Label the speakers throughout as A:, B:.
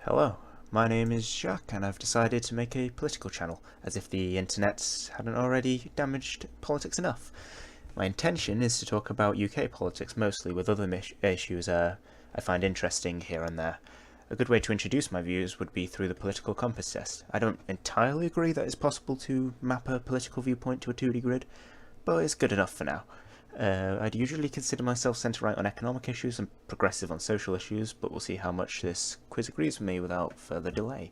A: Hello, my name is Jacques and I've decided to make a political channel, as if the internet hadn't already damaged politics enough. My intention is to talk about UK politics mostly, with other issues I find interesting here and there. A good way to introduce my views would be through the political compass test. I don't entirely agree that it's possible to map a political viewpoint to a 2D grid, but it's good enough for now. I'd usually consider myself centre-right on economic issues and progressive on social issues, but we'll see how much this quiz agrees with me without further delay.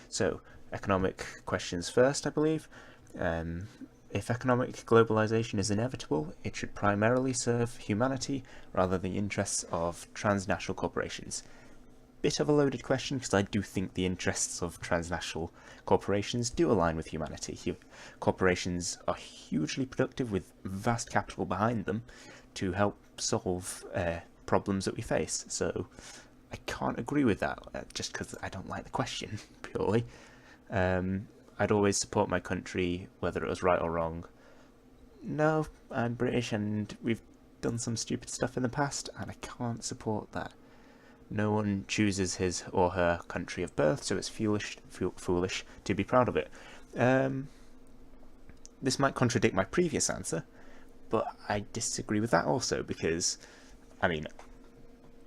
A: So, economic questions first, I believe. If economic globalisation is inevitable, it should primarily serve humanity rather than the interests of transnational corporations. Bit of a loaded question, because I do think the interests of transnational corporations do align with humanity. Corporations are hugely productive with vast capital behind them to help solve problems that we face. So I can't agree with that, just because I don't like the question, purely. I'd always support my country, whether it was right or wrong. No, I'm British and we've done some stupid stuff in the past, and I can't support that. No one chooses his or her country of birth, so it's foolish to be proud of it. This might contradict my previous answer, but I disagree with that also because, I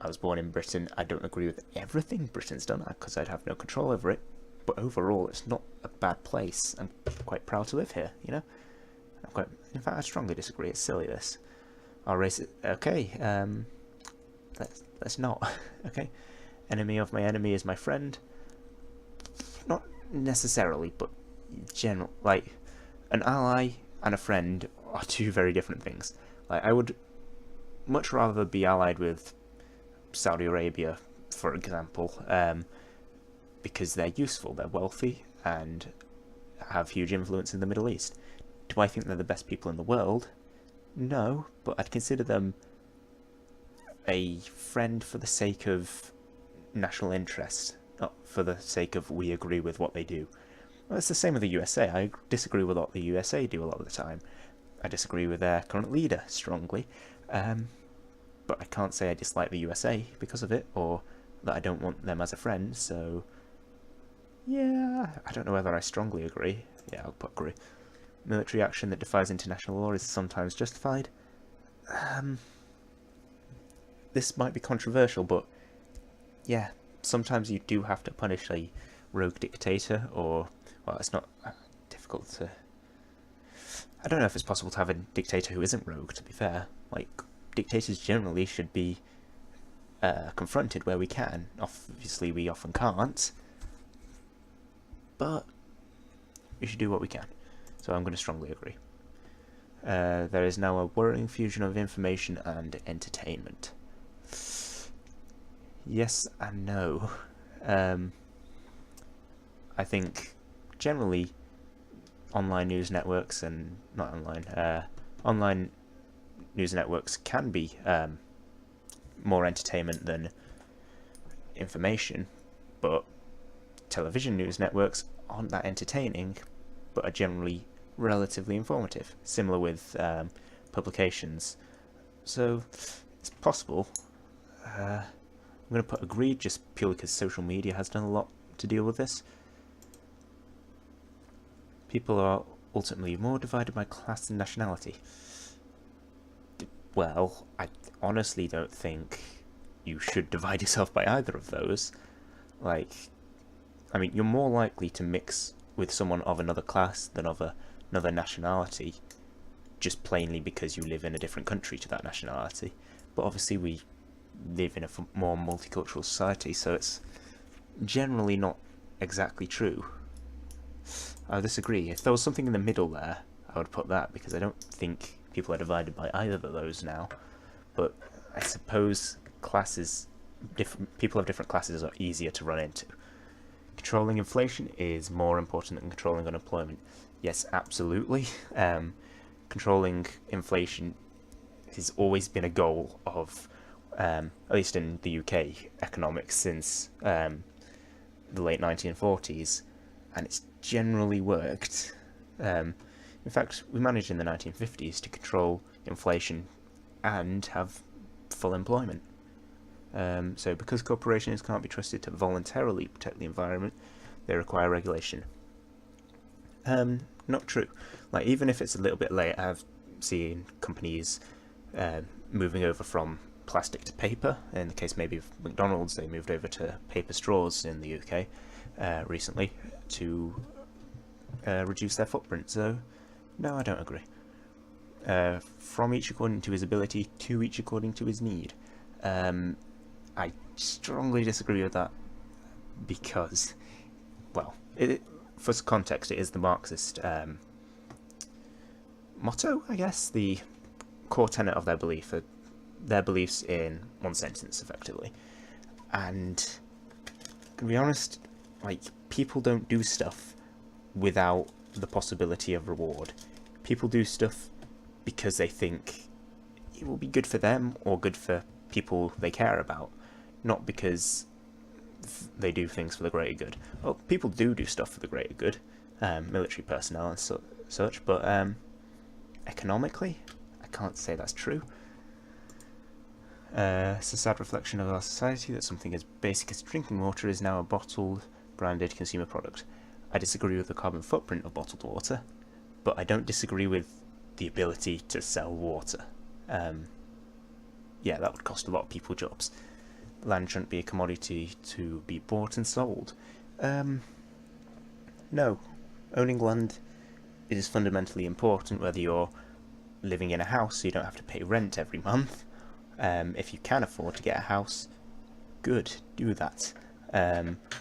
A: was born in Britain. I don't agree with everything Britain's done because I'd have no control over it, but overall it's not a bad place. I'm quite proud to live here, you know? In fact, I strongly disagree. It's silly, this. I'll raise it. Okay, let's not. Okay, enemy of my enemy is my friend. Not necessarily, but general. Like, an ally and a friend are two very different things. Like, I would much rather be allied with Saudi Arabia, for example, because they're useful, they're wealthy, and have huge influence in the Middle East. Do I think they're the best people in the world? No, but I'd consider them a friend for the sake of national interest, not for the sake of we agree with what they do. Well, it's the same with the USA. I disagree with what the USA do a lot of the time. I disagree with their current leader strongly, but I can't say I dislike the USA because of it, or that I don't want them as a friend, so yeah, I don't know whether I strongly agree. Yeah, I'll put agree. Military action that defies international law is sometimes justified. This might be controversial, but yeah, sometimes you do have to punish a rogue dictator, or, well, it's not difficult to... I don't know if it's possible to have a dictator who isn't rogue, to be fair. Like, dictators generally should be confronted where we can. Obviously, we often can't, but we should do what we can. So I'm going to strongly agree. There is now a worrying fusion of information and entertainment. Yes and no. I think generally online news networks and online news networks can be more entertainment than information, but television news networks aren't that entertaining, but are generally relatively informative. Similar with publications. So it's possible. I'm going to put agreed just purely because social media has done a lot to deal with this. People are ultimately more divided by class and nationality. Well, I honestly don't think you should divide yourself by either of those. Like, you're more likely to mix with someone of another class than of another nationality, just plainly because you live in a different country to that nationality. But obviously we live in a more multicultural society, so it's generally not exactly true. I disagree. If there was something in the middle there, I would put that, because I don't think people are divided by either of those now. But I suppose people of different classes are easier to run into. Controlling inflation is more important than controlling unemployment. Yes, absolutely. Controlling inflation has always been a goal of, at least in the UK, economics since the late 1940s, and it's generally worked. In fact, we managed in the 1950s to control inflation and have full employment. So because corporations can't be trusted to voluntarily protect the environment, they require regulation. Not true. Like, even if it's a little bit late, I've seen companies moving over from plastic to paper. In the case maybe of McDonald's, they moved over to paper straws in the UK recently to reduce their footprint. So, no, I don't agree. From each according to his ability, to each according to his need. I strongly disagree with that because, well, for context, it is the Marxist motto, I guess, the core tenet of their belief, their beliefs in one sentence, effectively. And to be honest, like, people don't do stuff without the possibility of reward. People do stuff because they think it will be good for them or good for people they care about, not because they do things for the greater good. Well, people do stuff for the greater good, military personnel and such, but economically, I can't say that's true. It's a sad reflection of our society that something as basic as drinking water is now a bottled, branded consumer product. I disagree with the carbon footprint of bottled water, but I don't disagree with the ability to sell water. Yeah, that would cost a lot of people jobs. Land shouldn't be a commodity to be bought and sold. No, owning land is fundamentally important, whether you're living in a house so you don't have to pay rent every month. If you can afford to get a house, good, do that.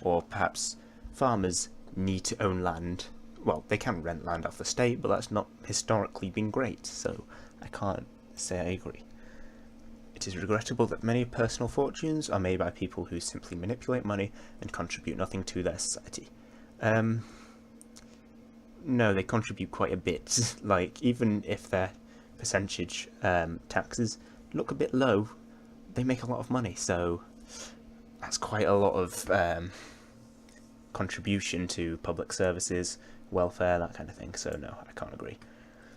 A: Or perhaps farmers need to own land. Well, they can rent land off the state, but that's not historically been great, so I can't say I agree. It is regrettable that many personal fortunes are made by people who simply manipulate money and contribute nothing to their society. No, they contribute quite a bit. Like, even if their percentage taxes look a bit low, they make a lot of money, so that's quite a lot of contribution to public services, welfare, that kind of thing, so no, I can't agree.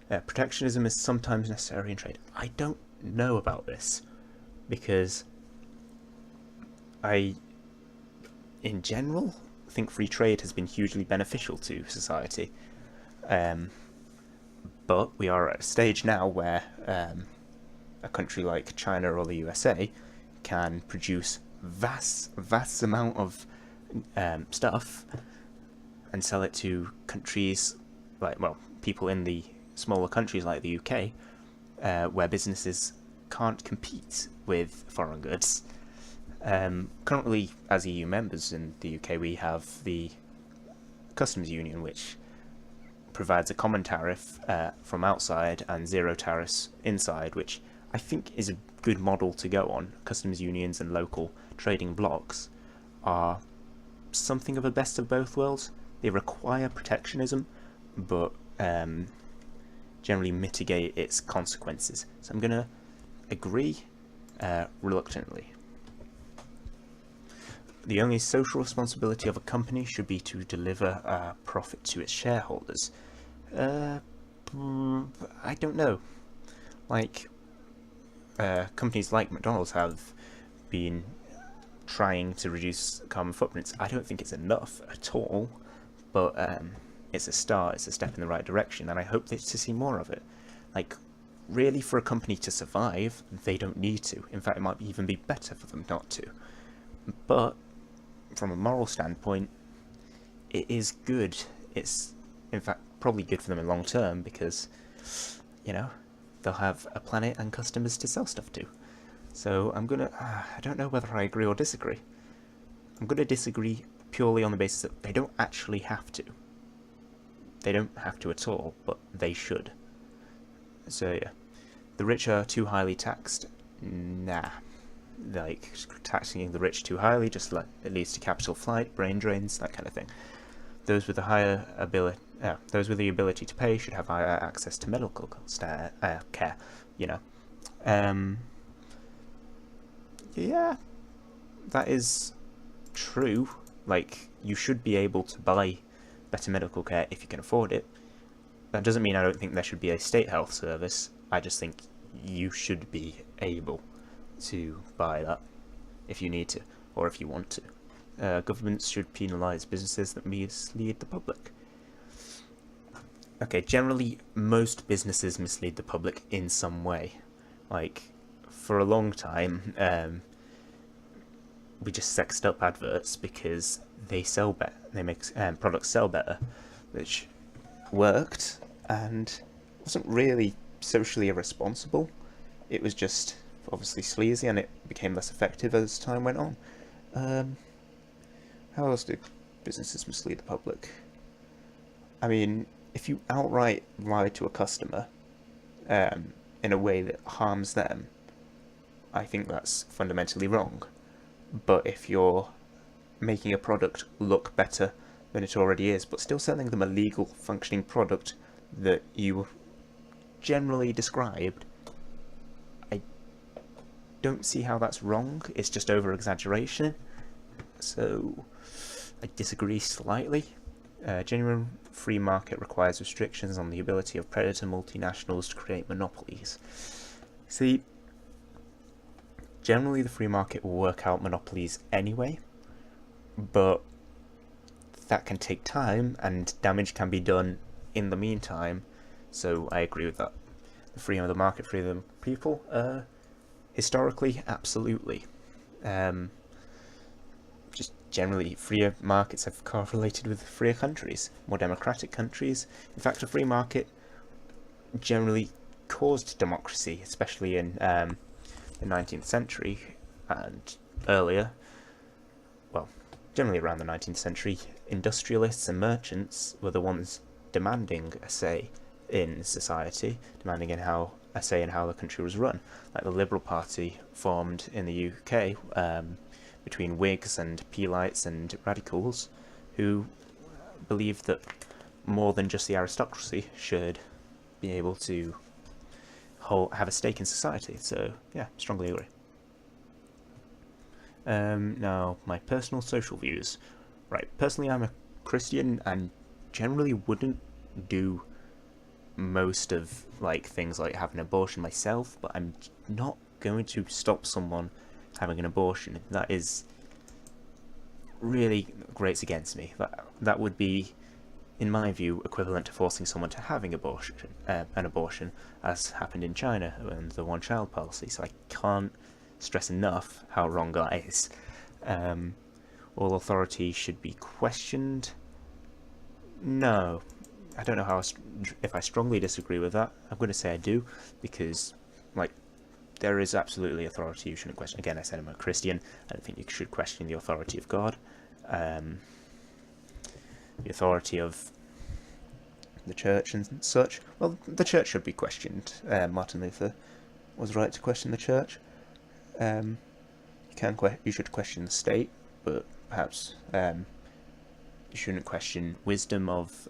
A: Protectionism is sometimes necessary in trade. I don't know about this, because I, in general, think free trade has been hugely beneficial to society. But we are at a stage now where a country like China or the USA can produce vast amount of stuff and sell it to countries like, well, people in the smaller countries like the UK, where businesses can't compete with foreign goods. Currently, as EU members in the UK, we have the Customs Union, which provides a common tariff from outside and zero tariffs inside, which I think is a good model to go on. Customs unions and local trading blocks are something of a best of both worlds. They require protectionism, but generally mitigate its consequences. So I'm going to agree reluctantly. The only social responsibility of a company should be to deliver a profit to its shareholders. I don't know. Like, companies like McDonald's have been trying to reduce carbon footprints. I don't think it's enough at all, but it's a start, it's a step in the right direction, and I hope to see more of it. Like, really, for a company to survive, they don't need to. In fact, it might even be better for them not to. But from a moral standpoint, it is good. It's, in fact, probably good for them in long term because, you know, they'll have a planet and customers to sell stuff to. So I'm gonna, I don't know whether I agree or disagree. I'm gonna disagree purely on the basis that they don't actually have to. They don't have to at all, but they should. So yeah, the rich are too highly taxed. Nah. Like, taxing the rich too highly just it leads to capital flight, brain drains, that kind of thing. Those with the higher ability, those with the ability to pay should have higher access to medical care. You know, yeah, that is true. Like, you should be able to buy better medical care if you can afford it. That doesn't mean I don't think there should be a state health service. I just think you should be able to buy that. if you need to, or if you want to. Governments should penalise businesses that mislead the public. Okay, generally, most businesses mislead the public in some way. Like, for a long time, we just sexed up adverts because they sell better. They make products sell better, which worked and wasn't really socially irresponsible. It was just obviously sleazy, and it became less effective as time went on. How else do businesses mislead the public? I mean, if you outright lie to a customer in a way that harms them, I think that's fundamentally wrong. But if you're making a product look better than it already is, but still selling them a legal functioning product that you generally described, I don't see how that's wrong. It's just over-exaggeration. So I disagree slightly. Genuine free market requires restrictions on the ability of predator multinationals to create monopolies. See, generally the free market will work out monopolies anyway, but that can take time and damage can be done in the meantime, so I agree with that. The freedom of the market, freedom of the people, historically, absolutely. Just generally, freer markets have correlated with freer countries, more democratic countries. In fact, a free market generally caused democracy, especially in the 19th century and earlier. Well, generally around the 19th century, industrialists and merchants were the ones demanding a say in society, demanding a say in how the country was run. Like the Liberal Party formed in the UK between Whigs and Peelites and Radicals, who believed that more than just the aristocracy should be able to have a stake in society. So yeah, strongly agree. Now, my personal social views. Right, personally I'm a Christian and generally wouldn't do most of like things like having an abortion myself, but I'm not going to stop someone having an abortion. That is really grates against me. That would be, in my view, equivalent to forcing someone to having an abortion, as happened in China and the one-child policy. So I can't stress enough how wrong that is. All authority should be questioned. No, I don't know if I strongly disagree with that. I'm going to say I do, because like there is absolutely authority you shouldn't question. Again, I said I'm a Christian. I don't think you should question the authority of God, the authority of the church and such. Well, the church should be questioned. Martin Luther was right to question the church. You should question the state, but perhaps you shouldn't question wisdom of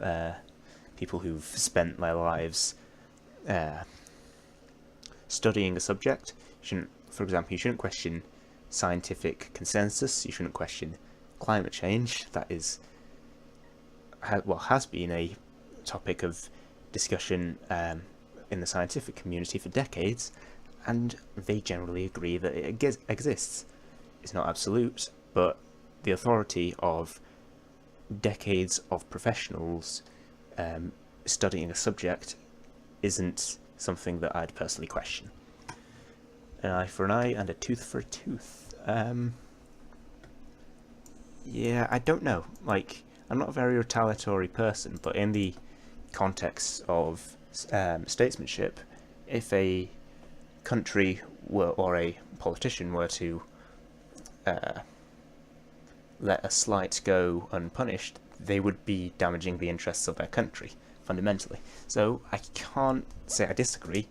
A: people who've spent their lives studying a subject. For example, you shouldn't question scientific consensus. You shouldn't question climate change. That has been a topic of discussion in the scientific community for decades, and they generally agree that it exists. It's not absolute, but the authority of decades of professionals studying a subject isn't something that I'd personally question. An eye for an eye and a tooth for a tooth. Yeah, I don't know. Like, I'm not a very retaliatory person, but in the context of statesmanship, if a country or a politician were to let a slight go unpunished, they would be damaging the interests of their country, fundamentally. So I can't say I disagree.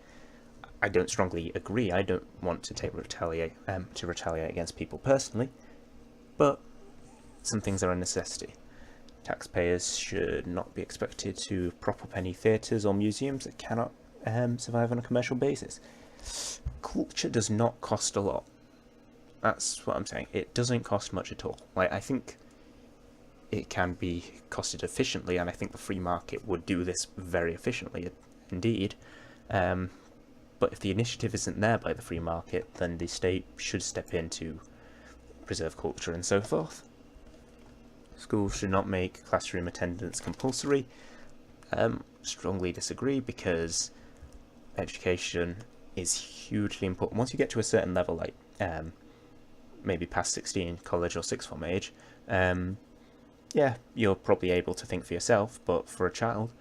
A: I don't strongly agree. I don't want to retaliate against people personally, but some things are a necessity. Taxpayers should not be expected to prop up any theatres or museums that cannot survive on a commercial basis. Culture does not cost a lot. That's what I'm saying. It doesn't cost much at all. Like, I think it can be costed efficiently, and I think the free market would do this very efficiently indeed. But if the initiative isn't there by the free market, then the state should step in to preserve culture and so forth. Schools should not make classroom attendance compulsory. Strongly disagree, because education is hugely important. Once you get to a certain level, like maybe past 16, college or sixth form age, yeah, you're probably able to think for yourself, but for a child,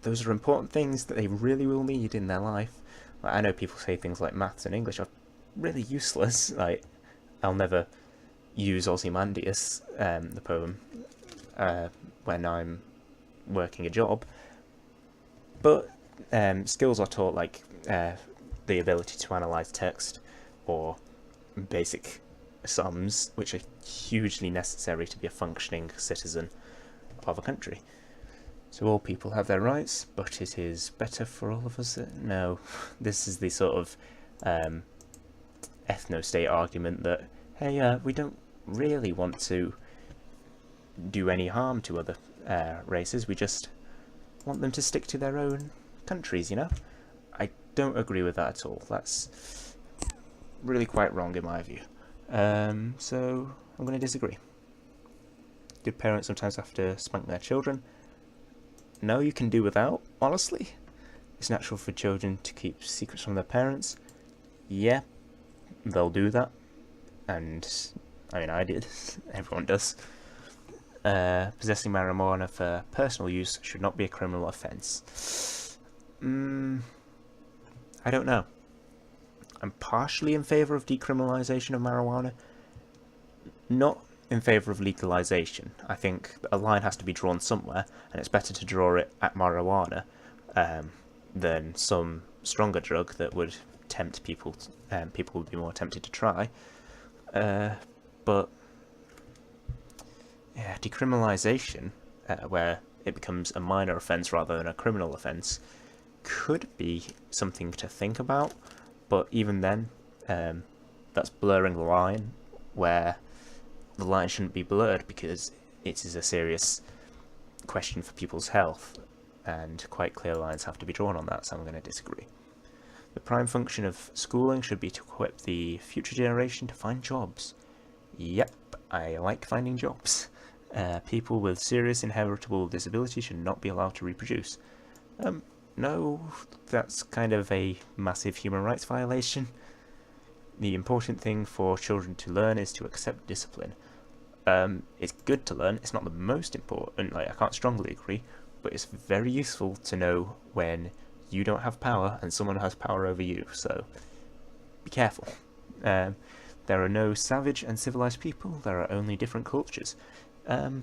A: those are important things that they really will need in their life. Like, I know people say things like maths and English are really useless. Like, I'll never use Ozymandias, the poem, when I'm working a job. But skills are taught, like the ability to analyse text or basic sums, which are hugely necessary to be a functioning citizen of a country. So all people have their rights, but it is better for all of us. No, this is the sort of ethno-state argument that, hey, we don't really want to do any harm to other races, we just want them to stick to their own countries, you know? I don't agree with that at all. That's really quite wrong in my view. So I'm going to disagree. Do parents sometimes have to spank their children? No, you can do without, honestly. It's natural for children to keep secrets from their parents. Yeah, they'll do that. And, I mean, I did. Everyone does. Possessing marijuana for personal use should not be a criminal offence. I don't know. I'm partially in favour of decriminalisation of marijuana. Not in favour of legalisation. I think a line has to be drawn somewhere, and it's better to draw it at marijuana than some stronger drug that would tempt people. People would be more tempted to try. But yeah, decriminalisation, where it becomes a minor offence rather than a criminal offence, could be something to think about. But even then, that's blurring the line, where the line shouldn't be blurred, because it is a serious question for people's health, and quite clear lines have to be drawn on that, so I'm going to disagree. The prime function of schooling should be to equip the future generation to find jobs. Yep, I like finding jobs. People with serious inheritable disability should not be allowed to reproduce. No, that's kind of a massive human rights violation. The important thing for children to learn is to accept discipline. It's good to learn, it's not the most important, like, I can't strongly agree, but it's very useful to know when you don't have power and someone has power over you, so be careful. There are no savage and civilized people, there are only different cultures. I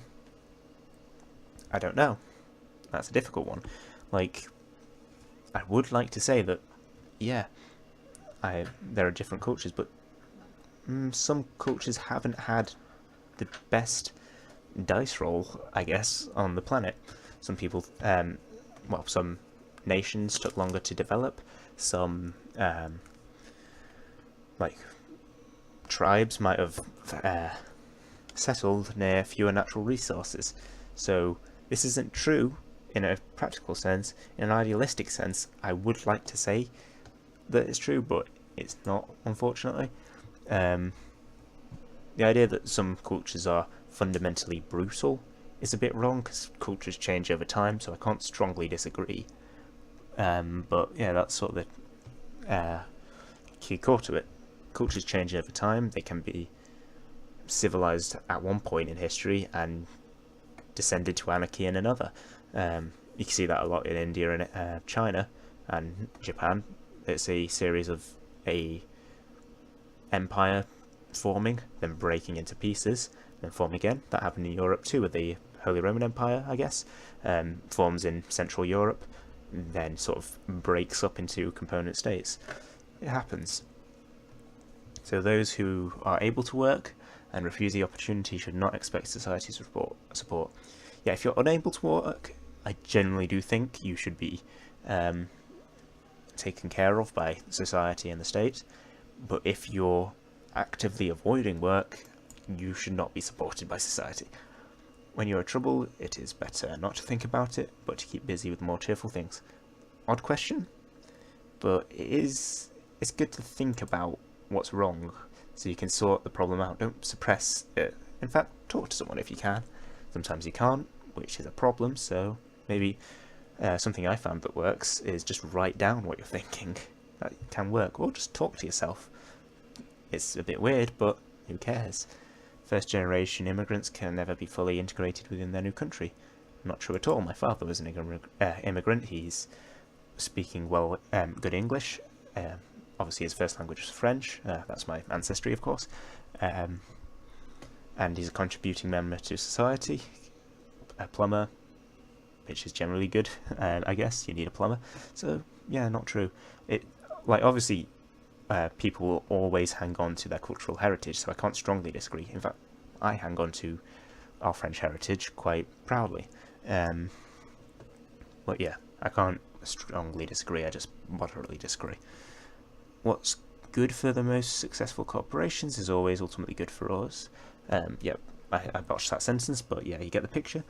A: don't know. That's a difficult one. Like, I would like to say that, yeah, there are different cultures, but some cultures haven't had the best dice roll, I guess, on the planet. Some people, some nations took longer to develop. Some, tribes might have settled near fewer natural resources. So this isn't true in a practical sense. In an idealistic sense, I would like to say that it's true, but it's not, unfortunately. The idea that some cultures are fundamentally brutal is a bit wrong, because cultures change over time, so I can't strongly disagree. But yeah, that's sort of the key core to it. Cultures change over time. They can be civilized at one point in history and descended to anarchy in another. You can see that a lot in India and China and Japan. It's a series of a empire forming, then breaking into pieces, then forming again. That happened in Europe too, with the Holy Roman Empire, I guess. Forms in Central Europe, then sort of breaks up into component states. It happens. So those who are able to work and refuse the opportunity should not expect society's support. Yeah, if you're unable to work, I generally do think you should be taken care of by society and the state. But if you're actively avoiding work, you should not be supported by society. When you're in trouble, it is better not to think about it, but to keep busy with more cheerful things. Odd question, but it's good to think about what's wrong, so you can sort the problem out. Don't suppress it. In fact, talk to someone if you can. Sometimes you can't, which is a problem, so maybe something I found that works is just write down what you're thinking. That can work, or just talk to yourself. It's a bit weird, but who cares? First generation immigrants can never be fully integrated within their new country. Not true at all. My father was an immigrant. He's speaking good English. Obviously his first language was French. That's my ancestry, of course. And he's a contributing member to society. A plumber, which is generally good. I guess you need a plumber. So yeah, not true. Obviously people will always hang on to their cultural heritage, so I can't strongly disagree. In fact, I hang on to our French heritage quite proudly. But yeah, I can't strongly disagree, I just moderately disagree. What's good for the most successful corporations is always ultimately good for us. Yeah, I botched that sentence, but yeah, you get the picture.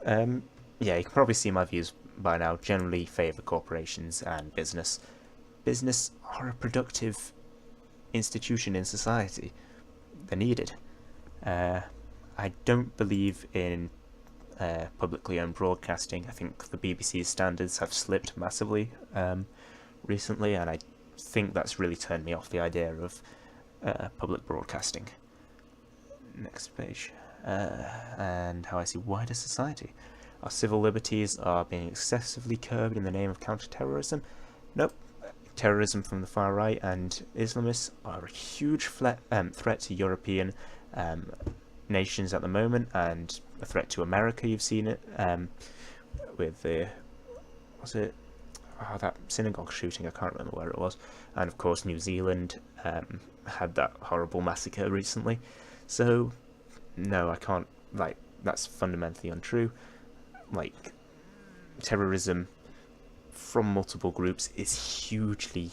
A: Yeah, you can probably see my views by now. Generally favour corporations and business. Business are a productive institution in society. They're needed. I don't believe in publicly owned broadcasting. I think the BBC's standards have slipped massively recently, and I think that's really turned me off the idea of public broadcasting. Next page. And how I see wider society. Our civil liberties are being excessively curbed in the name of counter-terrorism. Nope. Terrorism from the far right and Islamists are a huge threat to European nations at the moment, and a threat to America. You've seen it with the that synagogue shooting. I can't remember where it was. And of course New Zealand had that horrible massacre recently. So no, I can't, that's fundamentally untrue. Terrorism from multiple groups is hugely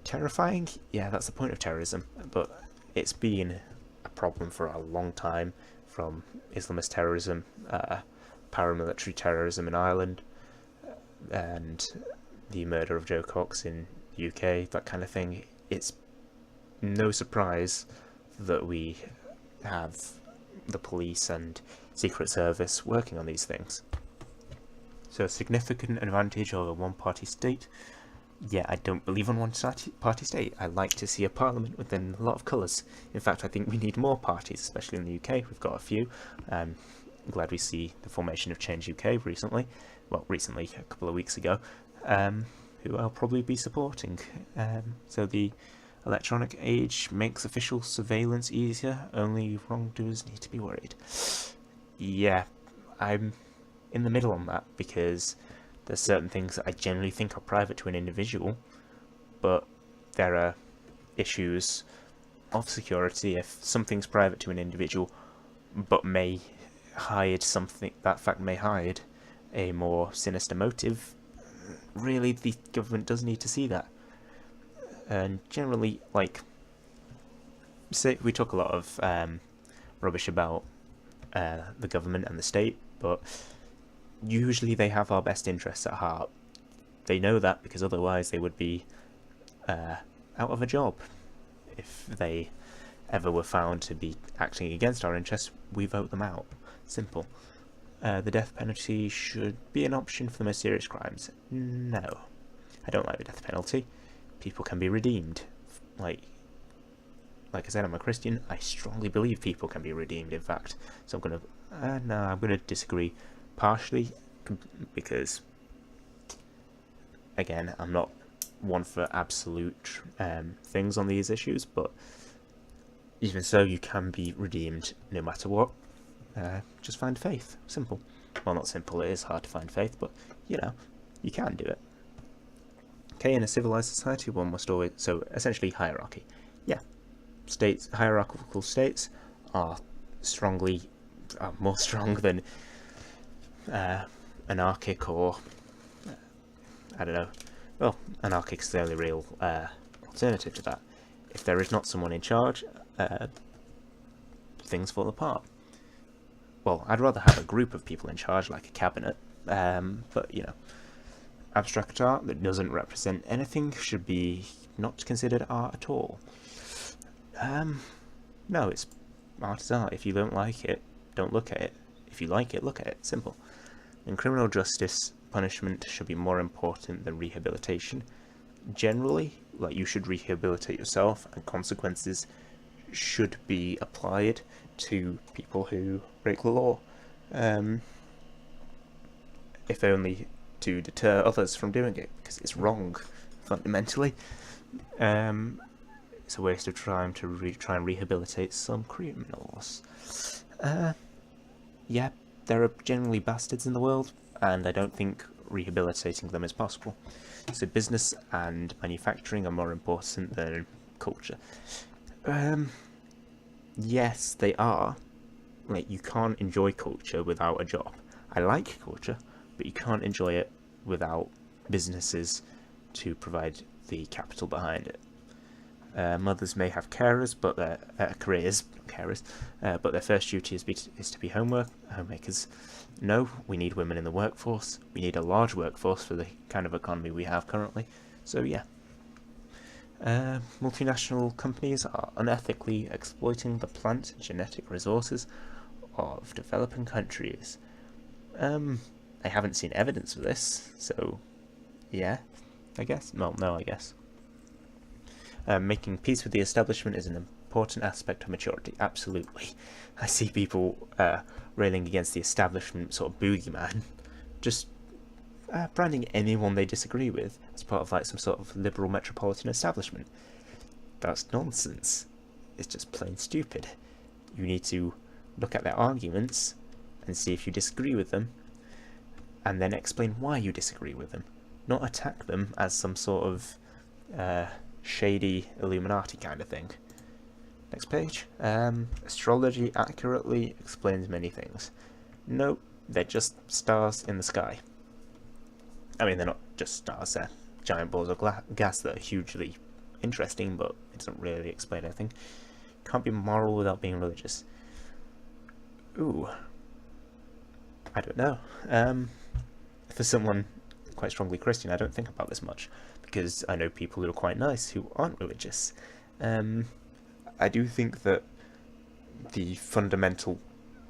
A: terrifying. Yeah, that's the point of terrorism, but it's been a problem for a long time, from Islamist terrorism, paramilitary terrorism in Ireland, and the murder of Joe Cox in the UK, that kind of thing. It's no surprise that we have the police and Secret Service working on these things. So a significant advantage over a one-party state. Yeah, I don't believe in one-party state. I like to see a parliament within a lot of colours. In fact, I think we need more parties, especially in the UK. We've got a few. I'm glad we see the formation of Change UK recently. Well, recently, a couple of weeks ago. Who I'll probably be supporting. So the electronic age makes official surveillance easier. Only wrongdoers need to be worried. Yeah, I'm in the middle on that, because there's certain things that I generally think are private to an individual, but there are issues of security. If something's private to an individual but may hide something, that fact may hide a more sinister motive, really the government does need to see that. And generally, say we talk a lot of rubbish about the government and the state, but usually they have our best interests at heart. They know that, because otherwise they would be out of a job. If they ever were found to be acting against our interests, we vote them out. Simple. The death penalty should be an option for the most serious crimes. No. I don't like the death penalty. People can be redeemed. Like I said, I'm a Christian. I strongly believe people can be redeemed, in fact. So I'm gonna disagree partially, because again, I'm not one for absolute things on these issues, but even so, you can be redeemed no matter what. Just find faith. Simple. Well, not simple, it is hard to find faith, but you can do it. Okay, in a civilized society, one must always... So, essentially, hierarchy. Yeah. Hierarchical states are more strong than anarchic, or... I don't know. Well, anarchic is the only real alternative to that. If there is not someone in charge, things fall apart. Well, I'd rather have a group of people in charge, like a cabinet, but, Abstract art that doesn't represent anything should be not considered art at all. No, it's art is art. If you don't like it, don't look at it. If you like it, look at it. Simple. In criminal justice, punishment should be more important than rehabilitation. Generally, like, you should rehabilitate yourself, and consequences should be applied to people who break the law. If only to deter others from doing it, because it's wrong, fundamentally. It's a waste of time to try and rehabilitate some criminals. Yeah, there are generally bastards in the world, and I don't think rehabilitating them is possible. So business and manufacturing are more important than culture. Yes, they are. Like, you can't enjoy culture without a job. I like culture, but you can't enjoy it without businesses to provide the capital behind it. Mothers may have carers, but their but their first duty is to be homemakers. No, we need women in the workforce. We need a large workforce for the kind of economy we have currently. So yeah. Multinational companies are unethically exploiting the plant and genetic resources of developing countries. I haven't seen evidence of this, so yeah, I guess. Well, no, I guess. Making peace with the establishment is an important aspect of maturity. Absolutely. I see people railing against the establishment, sort of boogeyman, just branding anyone they disagree with as part of like some sort of liberal metropolitan establishment. That's nonsense. It's just plain stupid. You need to look at their arguments and see if you disagree with them, and then explain why you disagree with them. Not attack them as some sort of shady Illuminati kind of thing. Next page. Astrology accurately explains many things. Nope, they're just stars in the sky. I mean, they're not just stars, they're giant balls of gas that are hugely interesting, but it doesn't really explain anything. Can't be moral without being religious. Ooh. I don't know. For someone quite strongly Christian, I don't think about this much, because I know people who are quite nice who aren't religious. I do think that the fundamental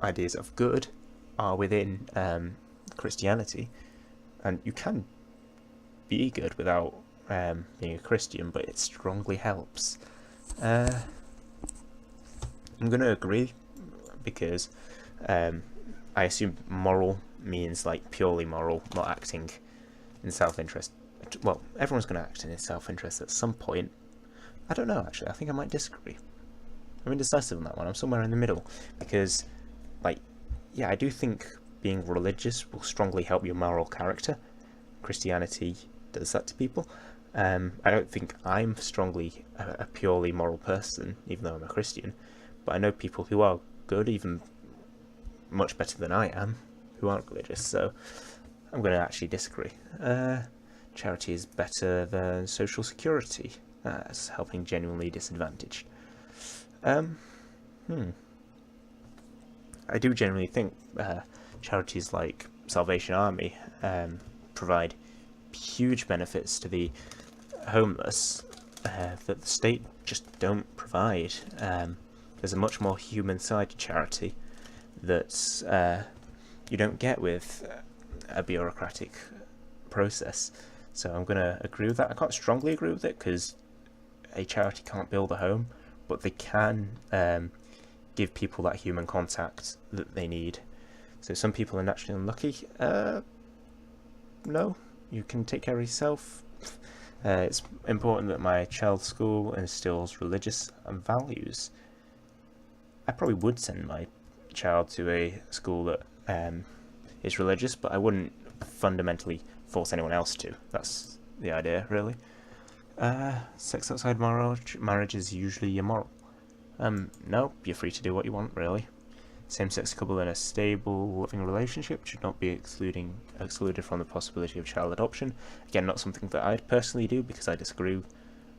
A: ideas of good are within Christianity, and you can be good without being a Christian, but it strongly helps. I'm going to agree, because I assume moral means like purely moral, not acting in self-interest. Well, everyone's going to act in his self-interest at some point. I don't know, actually. I think I might disagree. I'm indecisive on that one. I'm somewhere in the middle, because, like, yeah, I do think being religious will strongly help your moral character. Christianity does that to people. I don't think I'm strongly a purely moral person, even though I'm a Christian, but I know people who are good, even much better than I am, who aren't religious, so I'm going to actually disagree. Charity is better than social security as helping genuinely disadvantaged. I do genuinely think charities like Salvation Army provide huge benefits to the homeless that the state just don't provide. There's a much more human side to charity that you don't get with a bureaucratic process. So I'm going to agree with that. I can't strongly agree with it, because a charity can't build a home, but they can give people that human contact that they need. So some people are naturally unlucky. No, you can take care of yourself. It's important that my child's school instills religious values. I probably would send my child to a school that is religious, but I wouldn't fundamentally force anyone else to. That's the idea, really. Sex outside marriage is usually immoral. No, you're free to do what you want, really. Same-sex couple in a stable living relationship should not be excluded from the possibility of child adoption. Again, not something that I'd personally do, because I disagree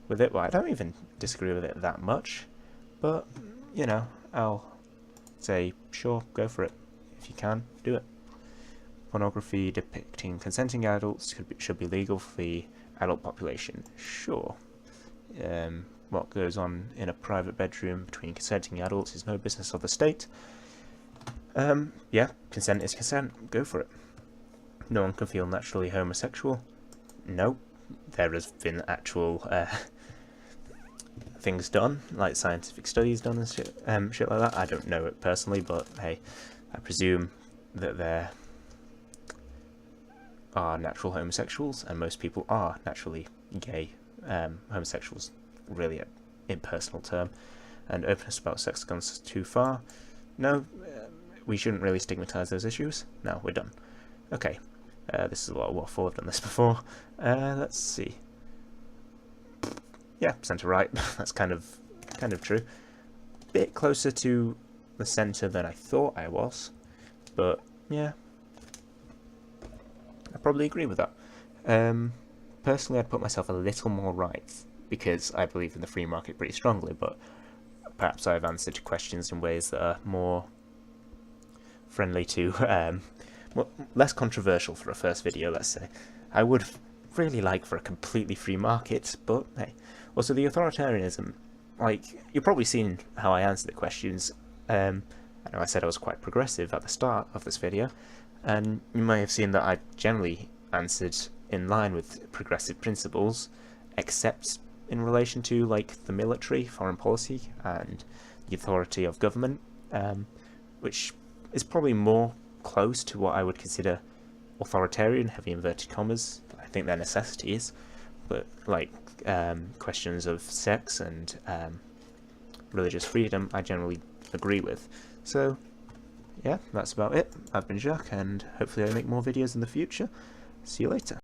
A: with it. Well, I don't even disagree with it that much, but, you know, I'll say, sure, go for it. If you can, do it. pornography depicting consenting adults should be legal for the adult population. Sure. What goes on in a private bedroom between consenting adults is no business of the state. Yeah, consent is consent. Go for it. No one can feel naturally homosexual. No. There has been actual things done, like scientific studies done and shit like that. I don't know it personally, but hey, I presume that there are natural homosexuals, and most people are naturally gay. Homosexuals, really an impersonal term, and openness about sex goes too far. No, we shouldn't really stigmatise those issues. No, we're done. Okay, this is a lot of waffle. I've done this before. Let's see. Yeah, centre right. That's kind of true. Bit closer to the centre than I thought I was, but yeah, I probably agree with that. Personally, I'd put myself a little more right because I believe in the free market pretty strongly, but perhaps I've answered questions in ways that are more friendly to, less controversial for a first video, let's say. I would really like for a completely free market, but hey. Also, the authoritarianism, like, you've probably seen how I answer the questions. I know I said I was quite progressive at the start of this video, and you may have seen that I generally answered in line with progressive principles, except in relation to, like, the military, foreign policy, and the authority of government, which is probably more close to what I would consider authoritarian, heavy inverted commas. I think they're necessities, but, like, questions of sex and religious freedom, I generally agree with. So, yeah, that's about it. I've been Jacques, and hopefully I make more videos in the future. See you later.